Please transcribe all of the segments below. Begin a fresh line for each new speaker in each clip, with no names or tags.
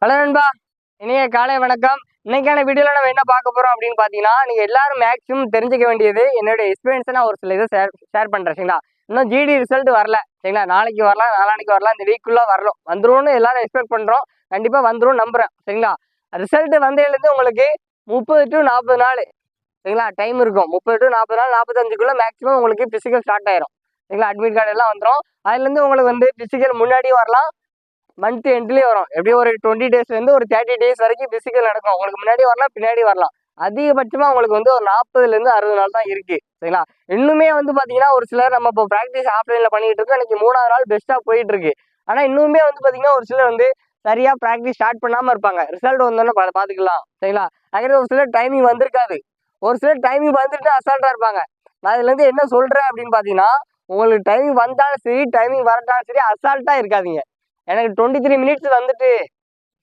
Hello நண்பா, இனிய காலை வணக்கம். இன்னைக்கான வீடியோவில் நம்ம என்ன பார்க்க போகிறோம் அப்படின்னு பார்த்தீங்கன்னா, நீங்கள் எல்லாரும் மேக்ஸிமம் தெரிஞ்சுக்க வேண்டியது என்னுடைய எக்ஸ்பீரியன்ஸை நான் ஒரு சில இதை ஷேர் பண்ணுறேன். சரிங்களா? இன்னும் ஜிடி ரிசல்ட் வரல. சரிங்களா? நாளைக்கு வரலாம், நாளானைக்கு வரலாம், இந்த வீக்குள்ளே வரலாம், வந்துரும்னு எல்லாரும் எக்ஸ்பெக்ட் பண்ணுறோம். கண்டிப்பாக வந்துடும் நம்புகிறேன். சரிங்களா? ரிசல்ட் வந்ததுலேருந்து உங்களுக்கு 30 to 40 நாள் சரிங்களா டைம் இருக்கும். 30 to 40 நாள், 45க்குள்ளே மேக்ஸிமம் உங்களுக்கு பிசிக்கல் ஸ்டார்ட் ஆயிரும். சரிங்களா? அட்மிட் கார்டு எல்லாம் வந்துடும். அதுலேருந்து உங்களுக்கு வந்து பிசிக்கல் முன்னாடியும் வரலாம், மந்த் எண்ட்லேயே வரும். எப்படியும் ஒரு 20 டேஸ்லேருந்து ஒரு 30 டேஸ் வரைக்கும் பிசிக்கல் நடக்கும். உங்களுக்கு முன்னாடி வரலாம், பின்னாடி வரலாம். அதிகபட்சமாக உங்களுக்கு வந்து ஒரு 40லேருந்து 60 நாள் தான் இருக்குது. சரிங்களா? இன்னுமே வந்து பார்த்தீங்கன்னா ஒரு சிலர் நம்ம இப்போ ப்ராக்டிஸ் ஆஃப்லைனில் பண்ணிகிட்டு இருக்கோம். இன்னைக்கு 3வது நாள் பெஸ்ட்டாக போயிட்டு இருக்கு. ஆனால் இன்னுமே வந்து பார்த்தீங்கன்னா ஒரு சிலர் வந்து சரியாக ப்ராக்டிஸ் ஸ்டார்ட் பண்ணாமல் இருப்பாங்க. ரிசல்ட் வந்தோன்னே பார்த்துக்கலாம். சரிங்களா? அதுக்கு ஒரு சிலர் டைமிங் வந்திருக்காது. ஒரு சிலர் டைமிங் வந்துட்டு அசால்ட்டாக இருப்பாங்க. நான் இதுலேருந்து என்ன சொல்கிறேன் அப்படின்னு பார்த்தீங்கன்னா, உங்களுக்கு டைமிங் வந்தாலும் சரி, டைமிங் வரட்டாலும் சரி, அசால்ட்டாக இருக்காதீங்க. எனக்கு 23 மினிட்ஸ் வந்துட்டு,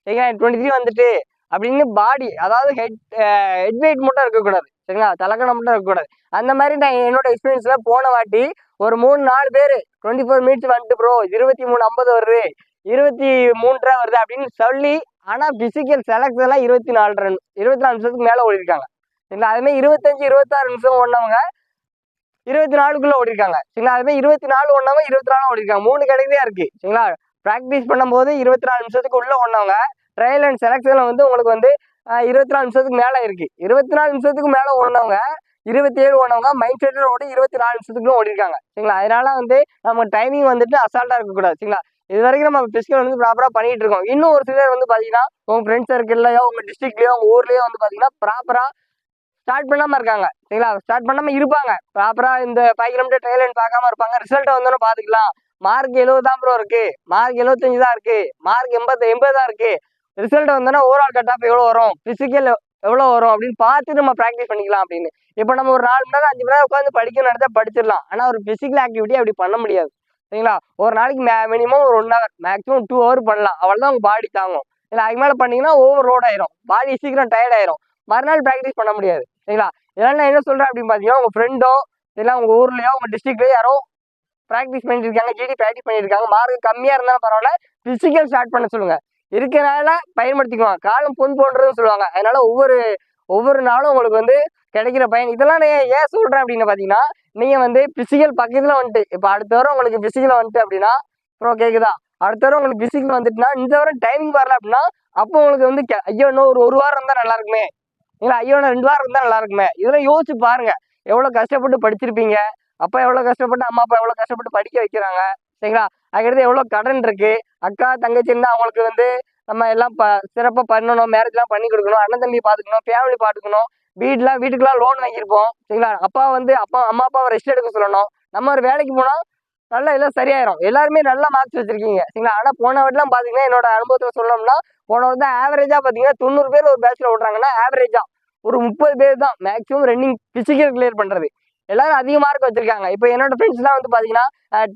சரிங்களா, 23 வந்துட்டு அப்படின்னு பாடி, அதாவது ஹெட் வெயிட் மட்டும் இருக்கக்கூடாது. சரிங்களா? தலக்கணம் மட்டும் இருக்கக்கூடாது. அந்த மாதிரி நான் என்னோட எக்ஸ்பீரியன்ஸில் போன வாட்டி ஒரு 3-4 பேர் 24 மினிட்ஸ் வந்துட்டு ப்ரோ 23:50 வருது, 23 வருது அப்படின்னு சொல்லி, ஆனால் பிசிக்கல் செலக்ஷன்லாம் 24 நிமிஷத்துக்கு மேலே ஓடிருக்காங்க. சரிங்களா? அதுமாதிரி 25-26 நிமிஷம் ஓடினவங்க 24க்குள்ளே ஓடிருக்காங்க. சரிங்களா? அதுமாதிரி 24 ஓடினவங்க 24 ஓடிருக்காங்க. 3 கேட்டகரியாக இருக்குது. சரிங்களா? ப்ராக்டிஸ் பண்ணும்போது 24 நிமிஷத்துக்கு உள்ளே ஓடினவங்க, ட்ரையல் அண்ட் செலக்ஷனில் வந்து உங்களுக்கு வந்து 24 நிமிஷத்துக்கு மேலே இருக்குது. 24 நிமிஷத்துக்கு மேலே ஓடினவங்க 27 ஓடினவங்க மைண்ட் செட்டில் ஓடி 24 நிமிஷத்துக்குள்ள ஓடிருக்காங்க. சரிங்களா? அதனால வந்து நம்ம டைமிங் வந்துட்டு அசால்ட்டாக இருக்கக்கூடாது. சரிங்களா? இது வரைக்கும் நம்ம பிசிக்கல் வந்து ப்ராப்பராக பண்ணிட்டு இருக்கோம். இன்னும் ஒரு சிலர் வந்து பார்த்தீங்கன்னா உங்கள் ஃப்ரெண்ட்ஸ் சர்க்கிள்லையோ உங்கள் டிஸ்ட்ரிக்ட்லையோ உங்கள் ஊர்லேயோ வந்து பார்த்தீங்கன்னா ப்ராப்பராக ஸ்டார்ட் பண்ணாமல் இருக்காங்க. சரிங்களா? ஸ்டார்ட் பண்ணாமல் இருப்பாங்க. ப்ராப்பராக இந்த 5 கிலோமீட்டர் ட்ரையல் அண்ட் பார்க்காம இருப்பாங்க. ரிசல்ட்டை வந்தோன்னு பார்த்துக்கலாம். மார்க் 70 தான் ப்ரோ இருக்கு, மார்க் 75 தான் இருக்கு, மார்க் 80 தான் இருக்கு. ரிசல்ட் வந்தோன்னா ஓவரால் கட் ஆஃப் எவ்வளோ வரும், பிசிக்கல் எவ்வளோ வரும் அப்படின்னு பார்த்து நம்ம ப்ராக்டிஸ் பண்ணிக்கலாம் அப்படின்னு. இப்போ நம்ம ஒரு 4 மணி நேரம் 5 மணி நேரம் உட்காந்து படிக்கணும் நடத்தா படிச்சிடலாம். ஆனால் ஒரு பிசிக்கல் ஆக்டிவிட்டி அப்படி பண்ண முடியாது. சரிங்களா? ஒரு நாளைக்கு மினிமம் ஒரு 1 ஹவர், மேக்ஸிமம் 2 ஹவர் பண்ணலாம். அவ்வளோதான் உங்கள் பாடி தாங்கும். இல்லை அதுக்கு மேலே பண்ணிங்கன்னா ஓவர் லோட் ஆயிரும், பாடி சீக்கிரம் டயர்ட் ஆயிரும், மறுநாள் ப்ராக்டிஸ் பண்ண முடியாது. சரிங்களா? இதெல்லாம் நான் என்ன சொல்கிறேன் அப்படின்னு பார்த்தீங்கன்னா, உங்கள் ஃப்ரெண்டோ இல்லை உங்கள் ஊர்லையோ உங்கள் டிஸ்ட்ரிக்ட்லையோ யாரோ ப்ராக்டிஸ் பண்ணிட்டு இருக்காங்க, ஜிடி ப்ராக்டிஸ் பண்ணியிருக்காங்க, மார்க் கம்மியாக இருந்தாலும் பரவாயில்ல, பிசிக்கல் ஸ்டார்ட் பண்ண சொல்லுங்க. இருக்கிறனால பயன்படுத்திக்குவாங்க. காலம் பொன் போன்றதுன்னு சொல்லுவாங்க. அதனால ஒவ்வொரு நாளும் உங்களுக்கு வந்து கிடைக்கிற பயன். இதெல்லாம் நான் ஏன் சொல்கிறேன் அப்படின்னு பார்த்தீங்கன்னா, நீங்கள் வந்து பிசிக்கல் பக்கத்தில் வந்துட்டு இப்போ அடுத்த வாரம் உங்களுக்கு பிசிக்கல் வந்துட்டு அப்படின்னா, ப்ரோ கேட்குதா, அடுத்த வாரம் உங்களுக்கு பிசிக்கல் வந்துட்டுனா இந்த வாரம் டைமிங் வரல அப்படின்னா, அப்போ உங்களுக்கு வந்து ஐயோ இன்னும் ஒரு வாரம் இருந்தால் நல்லா இருக்குமே, இல்லை ஐயோ நான் 2 வாரம் இருந்தால் நல்லா இருக்குமே. இதெல்லாம் யோசிச்சு பாருங்க. எவ்வளோ கஷ்டப்பட்டு படிச்சிருப்பீங்க, அப்பா எவ்வளோ கஷ்டப்பட்டு, அம்மா அப்பா எவ்வளோ கஷ்டப்பட்டு படிக்க வைக்கிறாங்க. சரிங்களா? அதுக்கடுத்து எவ்வளோ கடன் இருக்கு, அக்கா தங்கச்சி இருந்தால் அவங்களுக்கு வந்து நம்ம எல்லாம் சிறப்பாக பண்ணணும், மேரேஜ்லாம் பண்ணி கொடுக்கணும், அண்ணன் தம்பி பார்த்துக்கணும், ஃபேமிலி பார்த்துக்கணும், வீட்டுக்கெலாம் லோன் வாங்கியிருப்போம். சரிங்களா? அம்மா அப்பாவை ரெஸ்ட் எடுக்க சொல்லணும். நம்ம ஒரு வேலைக்கு போனால் நல்லா எல்லாம் சரியாயிரும். எல்லாருமே நல்ல மார்க்ஸ் வச்சிருக்கீங்க. சரிங்களா? ஆனால் போன வாட்டிலாம் பார்த்தீங்கன்னா என்னோட அனுபவத்தில் சொல்லணும்னா, போன வாட்டி தான் ஆவரேஜாக பார்த்தீங்கன்னா 90 பேர் ஒரு பேட்சில் ஓட்டுறாங்கன்னா ஆவரேஜாக ஒரு 30 பேர் தான் மேக்ஸிமம் ரன்னிங் பிசிக்கல் கிளியர் பண்ணுறது. எல்லாரும் அதிக மார்க் வச்சிருக்காங்க. இப்போ என்னோட ஃப்ரெண்ட்ஸ்லாம் வந்து பார்த்தீங்கன்னா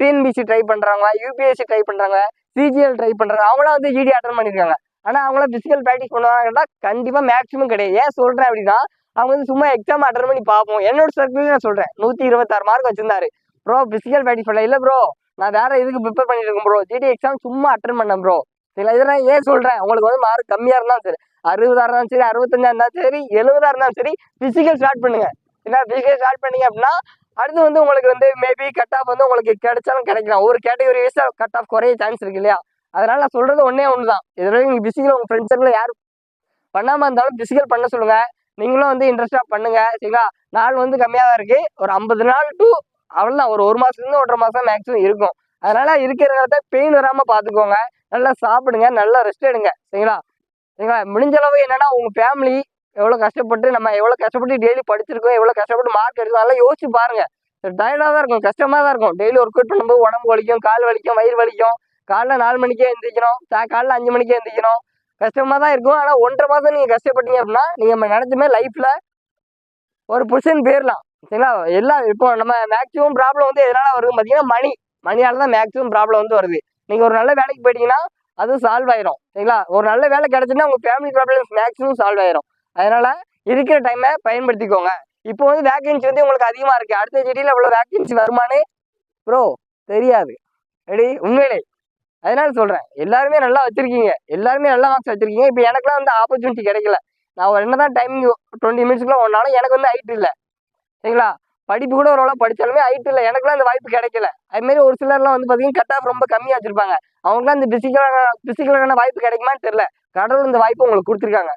டிஎன்பிசி ட்ரை பண்ணுறாங்க, யூபிஎஸ்சி ட்ரை பண்ணுறாங்க, சிஜிஎல் ட்ரை பண்ணுறாங்க, அவங்களாம் வந்து ஜிடி அட்டன் பண்ணியிருக்காங்க. ஆனால் அவங்களாம் பிசிக்கல் ப்ராக்டிஸ் பண்ணுவாங்கன்னா கண்டிப்பாக மேக்ஸிமம் கிடையாது. ஏன் சொல்கிறேன் அப்படின்னா, அவங்க வந்து சும்மா எக்ஸாம் அட்டன் பண்ணி பார்ப்போம். என்னோட சர்க்கிள் நான் சொல்கிறேன், 126 மார்க் வச்சிருந்தாரு. ப்ரோ பிசிக்கல் ப்ராக்டிஸ் பண்ணல. இல்லை ப்ரோ நான் வேற இதுக்கு ப்ரிப்பேர் பண்ணிட்டு இருக்கேன் ப்ரோ, ஜிடி எக்ஸாம் சும்மா அட்டன் பண்ணேன் ப்ரோ. சரிங்களா? இதெல்லாம் ஏன் சொல்கிறேன், உங்களுக்கு வந்து மார்க் கம்மியாக இருந்தாலும் சரி, 60 இருந்தாலும் சரி, 65 இருந்தாலும் சரி, 70 இருந்தாலும் சரி, பிசிக்கல் ஸ்டார்ட் பண்ணுங்க. ஏன்னா பிசிக்கல் ஸ்டார்ட் பண்ணீங்க அப்படின்னா அடுத்து வந்து உங்களுக்கு வந்து மேபி கட் ஆஃப் வந்து உங்களுக்கு கிடைச்சாலும் கிடைக்கலாம். ஒரு கேட்டகரி வைஸாக கட் ஆஃப் குறைய சான்ஸ் இருக்கு இல்லையா? அதனால நான் சொல்றது ஒன்று தான். இதுவரை நீங்கள் பிசிக்கல் உங்கள் ஃப்ரெண்ட்ஸ் சர்க்கிள் யாரும் பண்ணாமல் இருந்தாலும் பிசிக்கல் பண்ண சொல்லுங்க. நீங்களும் வந்து இன்ட்ரெஸ்டாக பண்ணுங்க. சரிங்களா? நாள் வந்து கம்மியாக தான் இருக்கு. ஒரு 50 நாள் டு அவ்வளோதான், ஒரு மாதத்துலேருந்து 1.5 மாதம் மேக்ஸிமம் இருக்கும். அதனால இருக்கிற நேரத்தை பெயின் வராமல் பார்த்துக்கோங்க. நல்லா சாப்பிடுங்க, நல்லா ரெஸ்ட் எடுங்க. சரிங்களா? சரிங்களா? முடிஞ்ச அளவு என்னன்னா உங்கள் ஃபேமிலி எவ்வளோ கஷ்டப்பட்டு நம்ம எவ்வளோ கஷ்டப்பட்டு டெய்லி படிச்சிருக்கோம், எவ்வளோ கஷ்டப்பட்டு மார்க் எடுக்கணும், அதெல்லாம் யோசிச்சு பாருங்க. டயர்டாக தான் இருக்கும், கஷ்டமாக தான் இருக்கும். டெய்லி ஒர்க் அவுட் பண்ணும்போது உடம்பு வலிக்கும், கால் வலிக்கும், வயிறு வலிக்கும். காலைல 4 மணிக்கே எழுந்திரிக்கணும், காலைல 5 மணிக்கே எழுந்திரிக்கணும். கஷ்டமாக தான் இருக்கும். ஆனால் 1.5 மாதம் நீங்கள் கஷ்டப்பட்டீங்க அப்படின்னா நீங்கள் நினச்சுமே லைஃப்பில் ஒரு பொசிஷன் போயிடலாம். சரிங்களா? எல்லாம் இப்போ நம்ம மேக்ஸிமம் ப்ராப்ளம் வந்து எதனால் வருது பார்த்தீங்கன்னா மணியால் தான் மேக்ஸிமம் ப்ராப்ளம் வந்து வருது. நீங்கள் ஒரு நல்ல வேலைக்கு போயிட்டீங்கன்னா அதுவும் சால்வ் ஆயிரும். சரிங்களா? ஒரு நல்ல வேலை கிடைச்சுன்னா உங்கள் ஃபேமிலி ப்ராப்ளம்ஸ் மேக்ஸிமம் சால்வ் ஆயிரும். அதனால இருக்கிற டைமை பயன்படுத்திக்கோங்க. இப்போ வந்து வேகன்சி வந்து உங்களுக்கு அதிகமாக இருக்குது. அடுத்த ஜிடியில் எவ்வளோ வேகன்சி வருமானு ப்ரோ தெரியாது. ரெடி உண்மையிலே அதனால சொல்றேன், எல்லாருமே நல்லா வச்சிருக்கீங்க, எல்லாருமே நல்ல மார்க்ஸ் வச்சிருக்கீங்க. இப்போ எனக்குலாம் வந்து ஆப்பர்ச்சுனிட்டி கிடைக்கல. நான் ஒரு என்னதான் டைமிங் 20 மினிட்ஸ்க்குள்ள ஓடுனாலும் எனக்கு வந்து ஹைட் இல்ல. சரிங்களா? படிப்பு கூட ஓரளவு படிச்சாலுமே ஹைட் இல்ல. எனக்குலாம் அந்த வாய்ப்பு கிடைக்கல. அதுமாரி ஒரு சிலர்லாம் வந்து பார்த்தீங்கன்னா, கட் ஆஃப் ரொம்ப கம்மியா வச்சிருப்பாங்க. அவங்களுக்குலாம் இந்த பிசிக்கலான வாய்ப்பு கிடைக்குமான்னு தெரியல. கடவுள் இந்த வாய்ப்பு உங்களுக்கு குடுத்துருக்காங்க.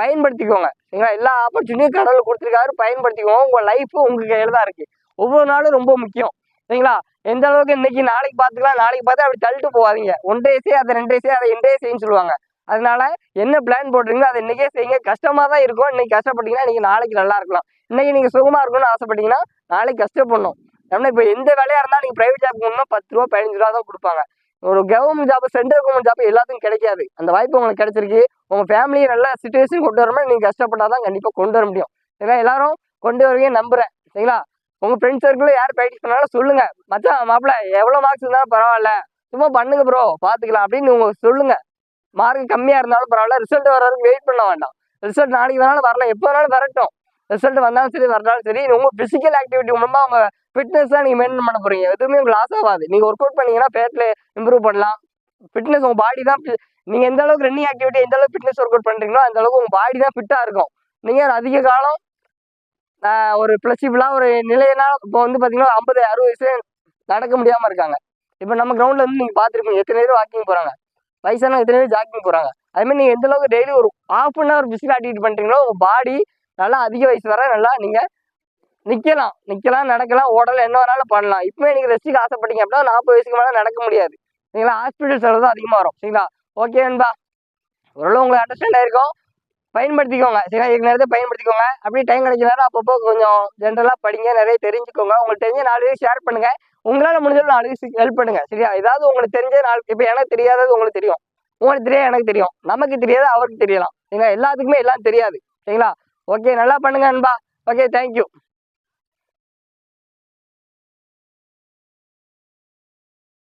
பயன்படுத்திக்கோங்க. சரிங்களா? எல்லா ஆப்பர்ச்சுனிட்டியும் கடவுள் குடுத்துருக்காரு. பயன்படுத்திக்கோங்க. உங்க லைஃப் உங்க கையில தான் இருக்கு. ஒவ்வொரு நாளும் ரொம்ப முக்கியம். சரிங்களா? எந்த அளவுக்கு இன்னைக்கு நாளைக்கு பார்த்துக்கலாம், நாளைக்கு பார்த்து அப்படி தள்ளிட்டு போகாதீங்க. ஒன்றைய செய், அதை 2 செய், அதை இன்றைய செய்ன்னு சொல்லுவாங்க. அதனால என்ன பிளான் போடுறீங்களோ அதை இன்னைக்கே செய்யுங்க. கஷ்டமா தான் இருக்கும். இன்னைக்கு கஷ்டப்பட்டீங்கன்னா இன்னைக்கு நாளைக்கு நல்லா இருக்கலாம். இன்னைக்கு நீங்க சுகமா இருக்கணும்னு ஆசைப்பட்டீங்கன்னா நாளைக்கு கஷ்டப்படணும். ஏன்னா இப்போ எந்த வேலையா இருந்தாலும் நீங்க பிரைவேட் ஜாப் போகணும்னா ரூ. 10 ரூ. 15 தான் கொடுப்பாங்க. ஒரு government job, central government job எல்லாத்துக்கும் கிடைக்காது. அந்த வாய்ப்பு உங்களுக்கு கிடைச்சிருக்கு. உங்க ஃபேமிலியை நல்ல சிச்சுவேஷன் கொண்டு வரணும்னா நீங்க கஷ்டப்பட்டாதான் கண்டிப்பா கொண்டு வர முடியும். சரிங்களா? எல்லாரும் கொண்டு வருவீங்க நம்புறேன். சரிங்களா? உங்க ஃப்ரெண்ட்ஸ் சர்க்கிள் யார் ப்ராக்டிஸ் பண்ணாலும் சொல்லுங்க. மச்சான் மாப்பிள்ள எவ்வளவு மார்க்ஸ் இருந்தாலும் பரவாயில்ல, சும்மா பண்ணுங்க ப்ரோ பாத்துக்கலாம் அப்படின்னு உங்க சொல்லுங்க. மார்க் கம்மியா இருந்தாலும் பரவாயில்ல, ரிசல்ட் வர வரைக்கும் வெயிட் பண்ண வேண்டாம். ரிசல்ட் நாளைக்கு வேணாலும் வரலாம், எப்போ வேணாலும் வரட்டும். ரிசல்ட் வந்தாலும் சரி வரனாலும் சரி, உங்க பிசிக்கல் ஆக்டிவிட்டி மூலமா உங்க ஃபிட்னஸ் தான் நீங்க மெயின்டைன் பண்ண போறீங்க. எதுவுமே உங்களுக்கு லாஸ் ஆகாது. நீங்க ஒர்க் அவுட் பண்ணீங்கன்னா ஃபேட்ல இம்ப்ரூவ் பண்ணலாம். ஃபிட்னஸ் உங்க பாடி தான் நீங்க எந்த அளவுக்கு ரன்னிங் ஆக்டிவிட்டி, எந்த அளவுக்கு ஃபிட்னஸ் ஒர்க் அவுட் பண்றீங்களோ அந்த அளவுக்கு உங்க பாடி தான் ஃபிட்டா இருக்கும். நீங்க அதிக காலம் ஒரு ஃபிளெக்சிபிளா ஒரு நிலையனா இப்போ வந்து பாத்தீங்கன்னா 50, 60 வயசுல நடக்க முடியாம இருக்காங்க. இப்போ நம்ம கிரவுண்ட்ல வந்து நீங்க பாத்துருப்பீங்க, எத்தனை பேர் வாக்கிங் போறாங்க, வயசானவங்க எத்தனை பேர் ஜாக்கிங் போறாங்க. அது மாதிரி நீங்க எந்த அளவுக்கு டெய்லி ஒரு ½ அன் ஹவர் பிசிக்கல் ஆக்டிவிட்டி பண்றீங்களோ உங்க பாடி நல்லா அதிக வயசு வர நல்லா நீங்க நிக்கலாம், நடக்கலாம், ஓடலாம், என்ன வேணாலும் பண்ணலாம். இப்பவே நீங்க ரெஸ்ட்டுக்கு ஆசைப்பட்டீங்க அப்படின்னா 40 வயசுக்கு மேல நடக்க முடியாது. சரிங்களா? ஹாஸ்பிட்டல் செலவு தான் அதிகமா வரும். சரிங்களா? ஓகே நண்பா, ஓரளவு உங்களுக்கு அண்டர்ஸ்டாண்ட் ஆயிருக்கும். பயன்படுத்திக்கோங்க. சரிங்களா? இருக்கிற நேரத்தை பயன்படுத்திக்கோங்க. அப்படியே டைம் கிடைக்கிற நேரம் அப்பப்போ கொஞ்சம் ஜென்ரலா படிங்க, நிறைய தெரிஞ்சுக்கோங்க. உங்களுக்கு தெரிஞ்ச 4 பேருக்கு ஷேர் பண்ணுங்க. உங்களால முடிஞ்சது 4 பேருக்கு ஹெல்ப் பண்ணுங்க. சரியா? ஏதாவது உங்களுக்கு தெரிஞ்ச இப்போ எனக்கு தெரியாதது உங்களுக்கு தெரியும், உங்களுக்கு தெரியாது எனக்கு தெரியும், நமக்கு தெரியாது அவருக்கு தெரியலாம். சரிங்களா? எல்லாத்துக்குமே எல்லாம் தெரியாது. சரிங்களா? ஓகே, நல்லா பண்ணுங்க நண்பா. Okay, thank you.